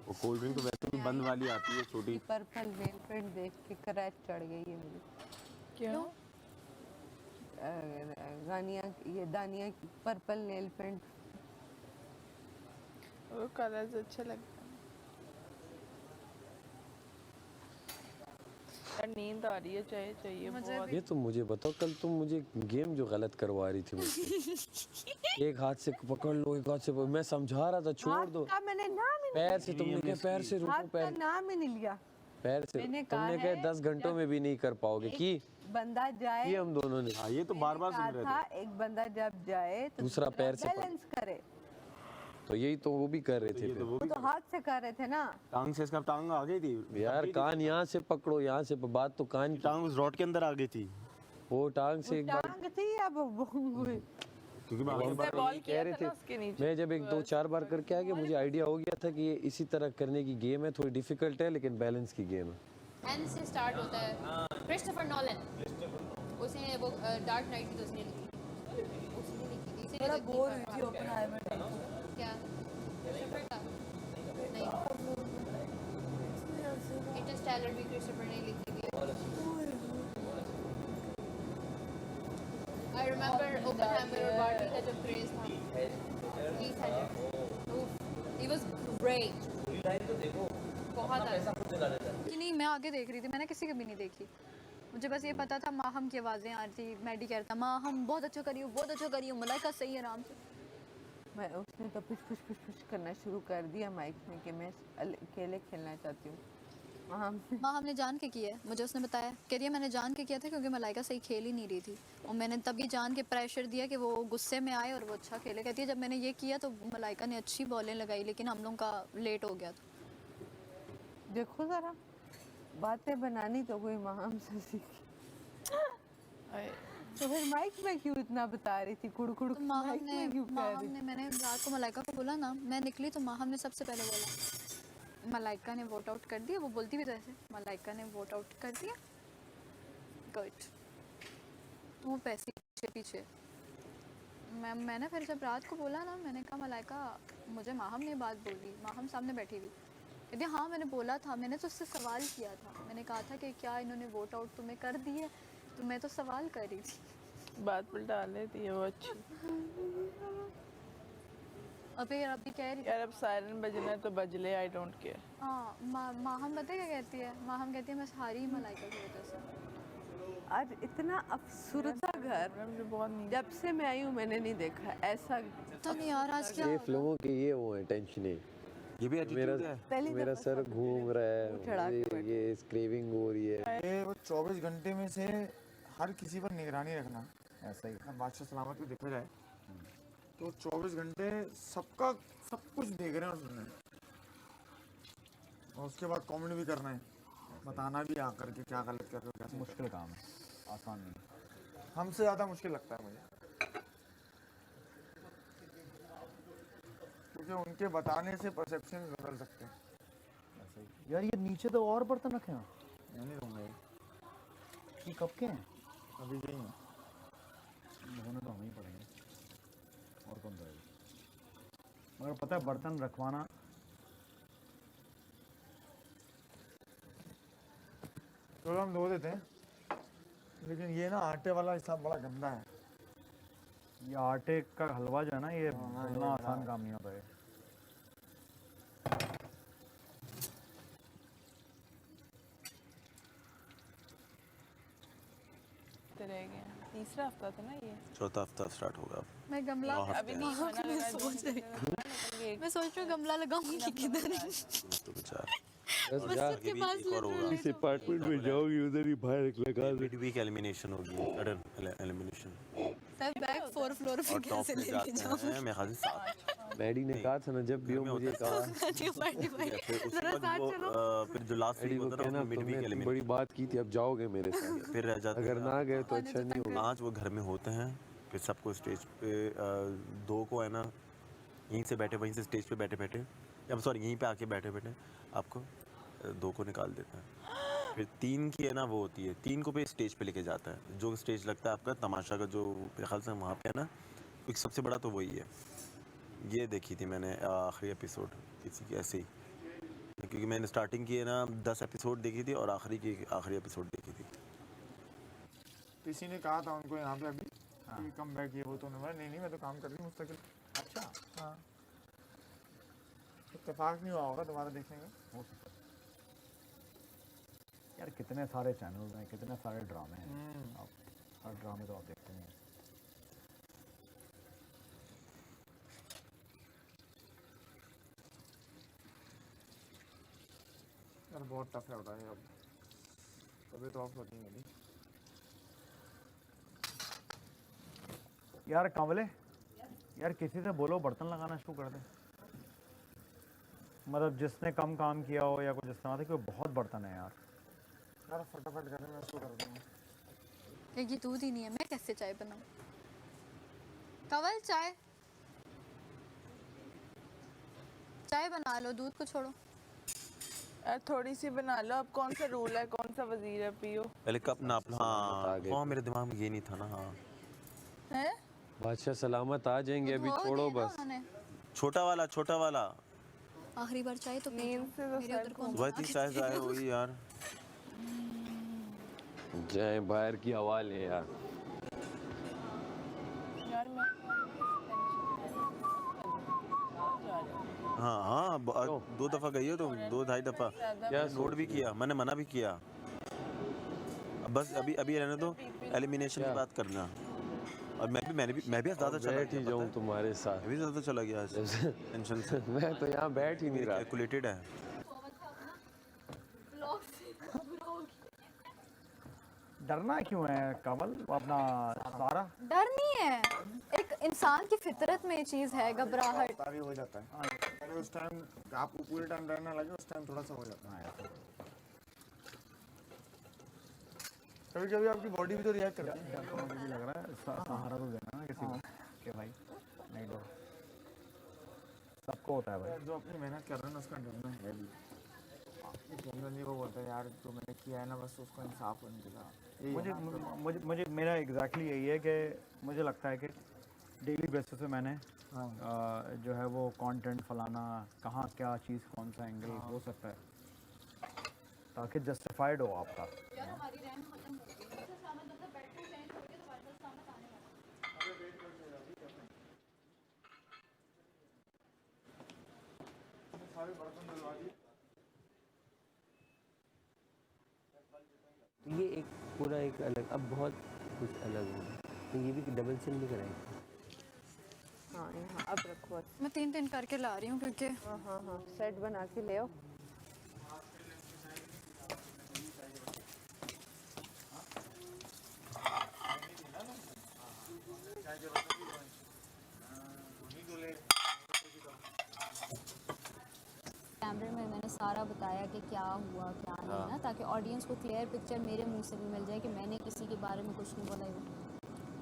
वो cold drink तो वैसे भी बंद वाली आती है छोटी। पर्पल नेल पेंट देख के क्रैश चढ़ गई है मुझे। क्यों? गानिया ये दानिया की पर्पल नेल पेंट। वो कलर्स अच्छे लगते हैं। यार नींद आ रही है, चाहिए बहुत। ये तो मुझे बताओ, कल तुम मुझे गेम जो गलत करवा रही थी मुझसे एक हाथ से पकड़ लो, एक हाथ से मैं समझा रहा था छोड़ दो। मैंने नाम ही पैर से तुमने क्या, पैर से रुको, पैर नाम ही नहीं लिया। पैर से तुमने कहा 10 घंटों में भी नहीं कर पाओगे कि बंदा जाए, ये हम दोनों ने। हाँ ये तो बार बार सुन रहे थे। एक बंदा जब जाए तो दूसरा पैर से बैलेंस करे, तो यही तो वो भी कर रहे थे। तो वो तो हाथ से कर रहे थे ना। टांग से इसका टांग आ गई थी यार, कान यहाँ से पकड़ो, यहाँ से बात तो कान की। टांग उस रॉड के अंदर आ गई थी। वो टांग से एक बार टांग थी अब क्योंकि बॉल कह रहे थे, मैं जब 1-2-4 बार करके आ गया मुझे आइडिया हो गया था कि ये इसी तरह करने की गेम है, थोड़ी डिफिकल्ट है लेकिन बैलेंस की गेम है। एन से स्टार्ट होता है। क्रिस्टोफर नोलन, उसने वो डार्क नाइट की तो उसने लिखी थी। बड़ा बोर हुई थी ओपेनहाइमर क्या क्रिस्टोफर का नहीं, इंटरस्टेलर भी क्रिस्टोफर ने लिखी थी। आई रिमेंबर ओपेनहाइमर और बार्बी का जब क्रेज था, Heath ladder, he was great. बहुत कि नहीं, मैं आगे देख रही थी, मैंने किसी की भी नहीं देखी। मुझे बस ये पता था माहम की आवाज़ें आ रही थी, मैडी कह रहा था माहम बहुत अच्छा करी हो, बहुत अच्छा करी हो, मलाइका सही है आराम से। मैं उसने तो पुश पुश पुश पुश करना शुरू कर दिया माइक में कि मैं अकेले खेलना चाहती हूँ। माहम ने जान के किया है, मुझे उसने बताया, कह रही है मैंने जान के किया था क्योंकि मलाइका सही खेल ही नहीं रही थी और मैंने तभी जान के प्रेशर दिया कि वो गुस्से में आए और वो अच्छा खेले। कहती है जब मैंने ये किया तो मलाइका ने अच्छी बॉलें लगाई लेकिन हम लोगों का लेट हो गया था। देखो जरा, बातें बनानी तो कोई माहम से सीखी। तो फिर माइक में क्यों इतना बता रही थी कुड़ तो माहम ने मैंने रात को मलाइका को बोला ना, मैं निकली तो माहम ने सबसे पहले बोला मलाइका ने वोट आउट कर दिया। वो बोलती भी तो ऐसे, मलाइका ने वोट आउट कर दिया, गुड। तो वो पैसे पीछे मैंने फिर जब रात को बोला ना, मैंने कहा मलाइका मुझे माहम ने बात बोल दी। माहम सामने बैठी हुई, कहती हाँ मैंने बोला था, मैंने तो उससे सवाल किया था, मैंने कहा था कि क्या इन्होंने वोट आउट तुम्हें कर दी है, तो मैं तो सवाल कर रही थी। बात पलटा लेती है वो अच्छी। अभी कह रही यार अब सायरन बजना है तो बज ले, आई डोंट केयर। हाँ माहम पता क्या कहती है, माहम कहती है मैं सारी मलाइका की वजह से। आज इतना अफसुरदा घर जब से मैं आई हूँ मैंने नहीं देखा ऐसा। तो नहीं यार आज क्या ये फिल्मों के ये वो है टेंशन है, ये भी मेरा सर घूम रहा है, ये क्रेविंग हो रही है। ये 24 घंटे में से हर किसी पर निगरानी रखना, ऐसा ही बादशाह सलामत को देखा जाए तो 24 घंटे सबका सब कुछ देख रहे हैं और सुन रहे हैं, और उसके बाद कमेंट भी करना है, बताना भी आकर के क्या गलत कर रहे हो। मुश्किल काम है, आसान नहीं, हमसे ज़्यादा मुश्किल लगता है मुझे, क्योंकि उनके बताने से परसेप्शन बदल सकते हैं। यार ये नीचे तो और बर्तन रखे हैं, मैं नहीं रहूँगा ये कब के हैं? अभी यही है, होने तो हम ही पड़ेंगे और कौन रहेगा। मगर पता है बर्तन रखवाना तो हम धो देते हैं, लेकिन ये ना आटे वाला हिसाब बड़ा गंदा है। ये आटे का हलवा जो है ना, ये इतना आसान काम नहीं होता है। रह गए, तीसरा हफ्ता था ना ये, चौथा हफ्ता स्टार्ट होगा। मैं गमला अभी नहीं होना लगा, सोच रही मैं सोच रही हूँ गमला लगाऊंगी किधर तो बेचारा के पास इस अपार्टमेंट में जाओगी उधर ही बाहर लगा दे। वीक एलिमिनेशन होगी, sudden elimination. Sir back 4 floor पे कैसे लेके जाऊं? मैं खाली 7 मैडी ने कहा था ना जब भी हो मुझे कहा, फिर जो लास्ट वीक होता है मिड वीक एलिमिनेशन, बड़ी बात की थी, अब जाओगे मेरे साथ, फिर रह जाते अगर ना गए तो अच्छा नहीं होगा। आज वो घर में होते हैं, फिर सबको स्टेज पे 2 को है ना यहीं से बैठे वहीं से स्टेज पे बैठे बैठे, अब सॉरी यहीं पे आके बैठे बैठे आपको 2 को निकाल देता है। फिर 3 की है ना वो होती है, 3 को पे स्टेज पे लेके जाता है, जो स्टेज लगता है आपका तमाशा का, जो मेरे ख्याल से वहाँ पे है ना एक सबसे बड़ा तो वही है। ये देखी थी मैंने आखिरी एपिसोड किसी की ऐसे ही, क्योंकि मैंने स्टार्टिंग की है ना 10 एपिसोड देखी थी और आखिरी एपिसोड देखी थी। किसी ने कहा था उनको यहाँ पे अभी कि कम बैक ये वो, तो उन्होंने बोला नहीं मैं तो काम कर रही हूँ मुस्तकिल। अच्छा हाँ, इत्तेफाक नहीं हुआ होगा दोबारा देखने का। हो सकता है यार, कितने सारे चैनल हैं, कितने सारे ड्रामे हैं, आप हर ड्रामे तो आप देखते नहीं हैं। यार बहुत टफ है होता है अब, तभी तो ऑफ होती है मेरी। यार कांवले, यार किसी से बोलो बर्तन लगाना शुरू कर दे। मतलब जिसने कम काम किया हो या कुछ इस तरह से, क्योंकि बहुत बर्तन है यार। यार फटाफट करें, मैं शुरू कर दूँगा। क्योंकि दूध ही नहीं है, मैं कैसे चाय बनाऊँ? कवल चाय चाय बना लो, दूध को छोड़ो। यार थोड़ी सी बना लो। अब कौन सा रूल है, कौन सा वजीर है, पियो। पहले कप नाप लो। हाँ गए हाँ, मेरे दिमाग में ये नहीं था ना। हाँ हैं? बादशाह सलामत आ जाएंगे, अभी वो धो छोड़ो दिए ना बस। उन्होंने। छोटा वाला आखिरी बार चाय तो पी नींद से तो मेरे सर उधर कौन वही 30 चाय आए वही यार। जाए बाहर की हवा ले यार। यार मैं हाँ हाँ, 2 दफ़ा गई हो तुम, 2-2.5 दफ़ा। क्या नोट भी किया मैंने, मना भी किया। अब बस अभी रहने दो, एलिमिनेशन की बात करना। और मैं भी ज़्यादा चला बैठ ही गया, जाऊँ पता है? तुम्हारे साथ। मैं भी ज़्यादा चला गया आज टेंशन से। मैं तो यहाँ बैठ ही नहीं रहा। कैलकुलेटेड है। डरना क्यों है कंवल? वो अपना सारा डर नहीं है, एक इंसान की फितरत में ये चीज़ है, घबराहट। तारी हो जाता है पहले उस टाइम, आपको पूरे टाइम डरना लगे उस टाइम थोड़ा सा हो जाता है। कभी कभी आपकी बॉडी भी तो रिएक्ट करती है। डर तो मुझे भी लग रहा है, सहारा तो देना ना किसी को कि भाई नहीं डरो। सबको होता है भाई। यार जो अपनी मेहनत कर रहे हैं ना उसका डरना है भी। जनरली वो बोलता है यार जो मैंने किया है ना बस उसको इंसाफ होने के साथ। मुझे मेरा एग्जैक्टली यही है कि मुझे लगता है कि डेली बेसिस पे मैंने हाँ जो है वो कंटेंट फलाना, कहाँ क्या चीज़, कौन सा एंगल हो सकता है, ताकि जस्टिफाइड हो आपका। तो ये एक पूरा एक अलग, अब बहुत कुछ अलग हो गया। तो ये भी डबल चिन नहीं कराएंगे। हाँ यहाँ अब रखो। मैं 3 करके ला रही हूँ क्योंकि हाँ हाँ हाँ, सेट बना के ले आओ। कैमरे में मैंने सारा बताया कि क्या हुआ क्या नहीं ना, ताकि ऑडियंस को क्लियर पिक्चर मेरे मुंह से भी मिल जाए कि मैंने किसी के बारे में कुछ नहीं बोला है।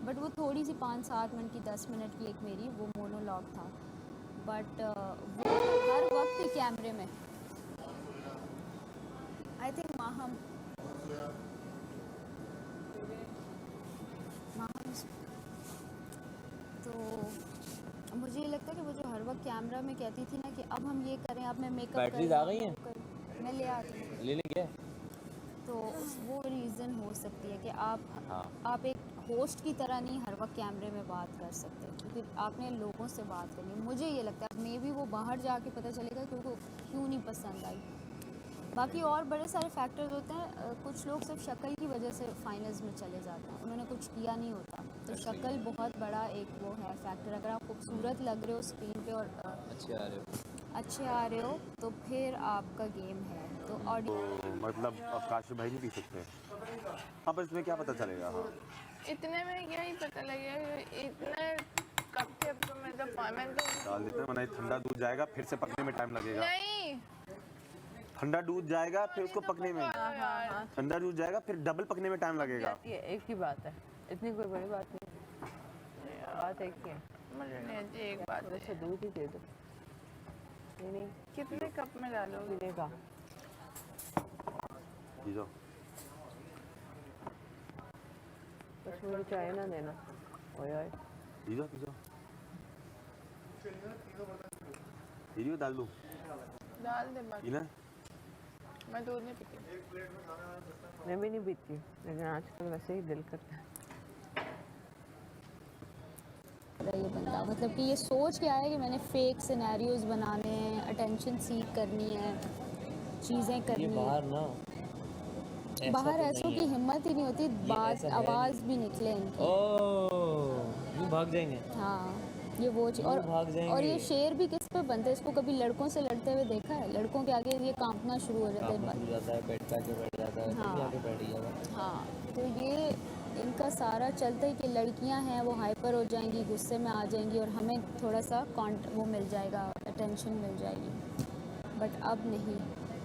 बट वो थोड़ी सी 5-7 मिनट की 10 मिनट की एक मेरी वो मोनोलॉग था, बट वो हर वक्त ही कैमरे में। आई थिंक माहम तो मुझे ये लगता है कि वो जो हर वक्त कैमरा में कहती थी ना कि अब हम ये करें, अब मैं मेकअप बैटरीज आ गई हैं? मैं ले आती हूँ। ले लेंगे। तो वो रीज़न हो सकती है कि हाँ। आप एक होस्ट की तरह नहीं हर वक्त कैमरे में बात कर सकते, क्योंकि आपने लोगों से बात करनी है। मुझे ये लगता है मे बी वो बाहर जाके पता चलेगा कि उनको क्यों नहीं पसंद आई। बाकी और बड़े सारे फैक्टर्स होते हैं। कुछ लोग सिर्फ शक्ल की वजह से फाइनल्स में चले जाते हैं, उन्होंने कुछ किया नहीं होता। तो शक्ल बहुत बड़ा एक वो है फैक्टर। अगर आप खूबसूरत लग रहे हो स्क्रीन पे और अच्छे आ रहे हो तो फिर आपका गेम है। तो ऑडियंस तो मतलब अब काशिफ भाई नहीं पी सकते। हाँ पर इसमें क्या पता चलेगा। हाँ इतने में क्या ही पता लगेगा। इतने कब के अब तो मैं तो डाल देते हैं, वरना ये ठंडा दूध जाएगा फिर से पकने में टाइम लगेगा। नहीं ठंडा दूध जाएगा फिर उसको पकने में, ठंडा दूध जाएगा फिर डबल पकने में टाइम लगेगा। ये एक ही बात है, इतनी कोई बड़ी बात नहीं। बात एक ही है, मुझे नहीं आती एक बात है। अच्छा दूध ही दे दो। नहीं कितने कप में डालोगे? पीने का पी जाओ। बस मुझे चाय ना देना। ओए ओए पी जाओ पी जाओ, डाल दूँ डाल दे बाकी। पीना है? मैं दूध नहीं पीती। मैं भी नहीं पीती, लेकिन आजकल वैसे ही दिल करता है। ये बंदा मतलब कि ये सोच के आया कि मैंने फेक सिनेरियोज बनाने हैं, अटेंशन सीख करनी है, चीज़ें ये करनी बाहर है। ना बाहर ऐसों की हिम्मत ही नहीं होती, बात ऐसा है आवाज़ भी निकले इनकी। ओह ये भाग जाएंगे। हाँ ये वो चीज़। ये भाग और जाएंगे। ये शेर भी किस पे बनते हैं? इसको कभी लड़कों से लड़ते हुए देखा है? लड़कों के आगे ये कांपना शुरू हो जाता कांपना है। शुरू हो जाता है, पेट पे आके बैठ जाता है, हाँ। तभी आके बैठ जाएगा। हाँ तो ये इनका सारा चलता है कि लड़कियां हैं वो हाइपर हो जाएंगी, गुस्से में आ जाएंगी और हमें थोड़ा सा वो मिल जाएगा, अटेंशन मिल जाएगी। बट अब नहीं,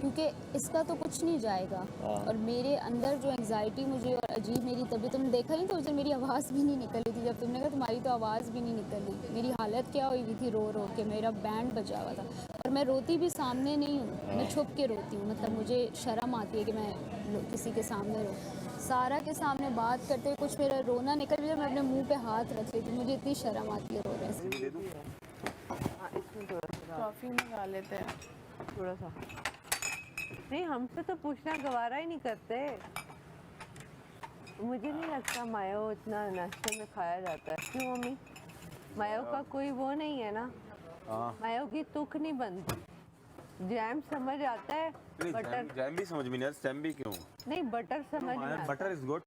क्योंकि इसका तो कुछ नहीं जाएगा। हाँ। और मेरे अंदर जो एंग्जाइटी मुझे और अजीब मेरी तबीयत, तुमने देखा ही तो उस दिन मेरी आवाज़ भी नहीं निकली थी, जब तुमने कहा तुम्हारी तो आवाज़ भी नहीं निकली। मेरी हालत क्या हुई थी, रो रो के, मेरा बैंड बजा हुआ था। और मैं रोती भी सामने नहीं हूँ, मैं छुप के रोती हूँ, मतलब मुझे शर्म आती है कि मैं किसी के सामने रो। सारा के सामने बात करते हुए कुछ मेरा रोना निकल गया, मैं अपने मुंह पे हाथ रख लेती हूँ, मुझे इतनी शर्म आती है रोने से। हाँ इसमें थोड़ा सा कॉफ़ी मंगा लेते हैं। थोड़ा सा नहीं, हमसे तो पूछना गवारा ही नहीं करते। मुझे नहीं लगता मायो इतना नाश्ते में खाया जाता है। क्यों मम्मी? मायो का कोई वो नहीं है ना, मायो की तुक नहीं बनती। जैम समझ आता है, बटर जैम भी समझ में नहीं, जैम भी क्यों? नहीं, बटर समझ में आता है। Butter is good.